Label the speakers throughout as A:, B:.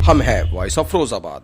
A: हम हैं voice of Firozabad.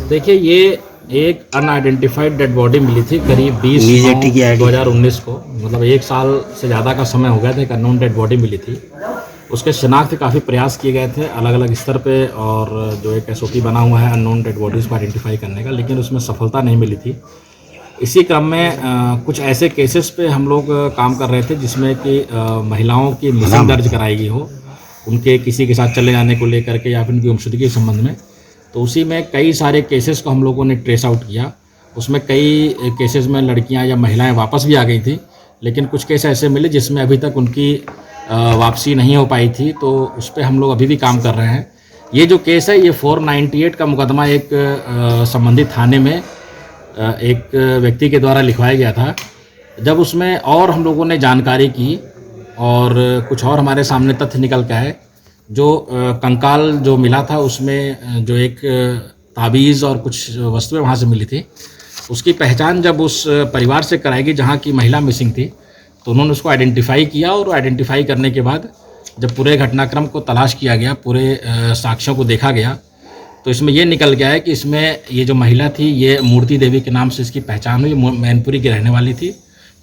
B: देखिए, ये एक अनआइडेंटिफाइड डेड बॉडी मिली थी करीब 20/9/2019 को। मतलब 1 साल से ज़्यादा का समय हो गया था। एक अननोन डेड बॉडी मिली थी। उसके शिनाख्त काफ़ी प्रयास किए गए थे अलग अलग स्तर पे, और जो एक SOP बना हुआ है अननोन डेड बॉडीज़ को आइडेंटिफाई करने का, लेकिन उसमें सफलता नहीं मिली थी। इसी क्रम में कुछ ऐसे केसेस पे हम लोग काम कर रहे थे जिसमें कि महिलाओं की मिसिंग दर्ज कराई गई हो, उनके किसी के साथ चले जाने को लेकर के या फिर उनकी गुमशुदगी के संबंध में। तो उसी में कई सारे केसेस को हम लोगों ने ट्रेस आउट किया। उसमें कई केसेस में लड़कियां या महिलाएं वापस भी आ गई थी, लेकिन कुछ केस ऐसे मिले जिसमें अभी तक उनकी वापसी नहीं हो पाई थी। तो उस पर हम लोग अभी भी काम कर रहे हैं। ये जो केस है, ये 498 का मुकदमा एक संबंधित थाने में एक व्यक्ति के द्वारा लिखवाया गया था। जब उसमें और हम लोगों ने जानकारी की और कुछ और हमारे सामने तथ्य निकल के आए, जो कंकाल जो मिला था उसमें जो एक ताबीज़ और कुछ वस्तुएं वहाँ से मिली थी, उसकी पहचान जब उस परिवार से कराई गई जहाँ की महिला मिसिंग थी, तो उन्होंने उसको आइडेंटिफाई किया। और आइडेंटिफाई करने के बाद जब पूरे घटनाक्रम को तलाश किया गया, पूरे साक्ष्यों को देखा गया, तो इसमें ये निकल गया है कि इसमें ये जो महिला थी, ये मूर्ति देवी के नाम से इसकी पहचान हुई। मैनपुरी की रहने वाली थी,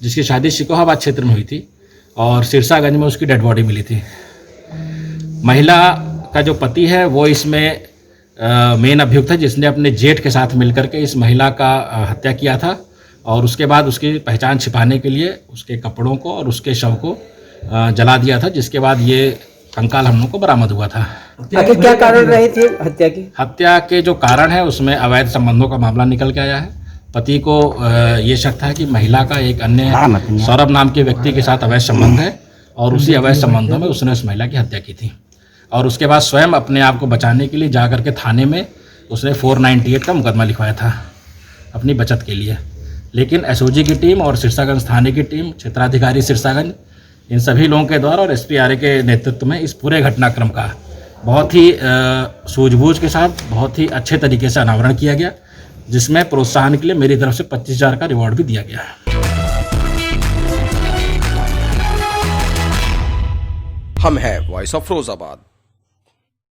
B: जिसकी शादी शिकोहाबाद क्षेत्र में हुई थी और सिरसागंज में उसकी डेड बॉडी मिली थी। महिला का जो पति है वो इसमें मेन अभियुक्त है, जिसने अपने जेठ के साथ मिलकर के इस महिला का हत्या किया था। और उसके बाद उसकी पहचान छिपाने के लिए उसके कपड़ों को और उसके शव को जला दिया था, जिसके बाद ये कंकाल हम लोग को बरामद हुआ था।
C: आखिर क्या कारण रही थी हत्या की?
B: हत्या के जो कारण है उसमें अवैध संबंधों का मामला निकल के आया है। पति को ये शक था कि महिला का एक अन्य सौरभ नाम के व्यक्ति के साथ अवैध संबंध है, और उसी अवैध संबंधों में उसने उस महिला की हत्या की थी। और उसके बाद स्वयं अपने आप को बचाने के लिए जा करके थाने में उसने 498 का मुकदमा लिखवाया था अपनी बचत के लिए। लेकिन SOG की टीम और सिरसागंज थाने की टीम, क्षेत्राधिकारी सिरसागंज, इन सभी लोगों के द्वारा और SP RA के नेतृत्व में इस पूरे घटनाक्रम का बहुत ही सूझबूझ के साथ बहुत ही अच्छे तरीके से अनावरण किया गया, जिसमें प्रोत्साहन के लिए मेरी तरफ से 25,000 का रिवॉर्ड भी दिया गया है।
A: हम हैं वॉइस ऑफ फिरोजाबाद।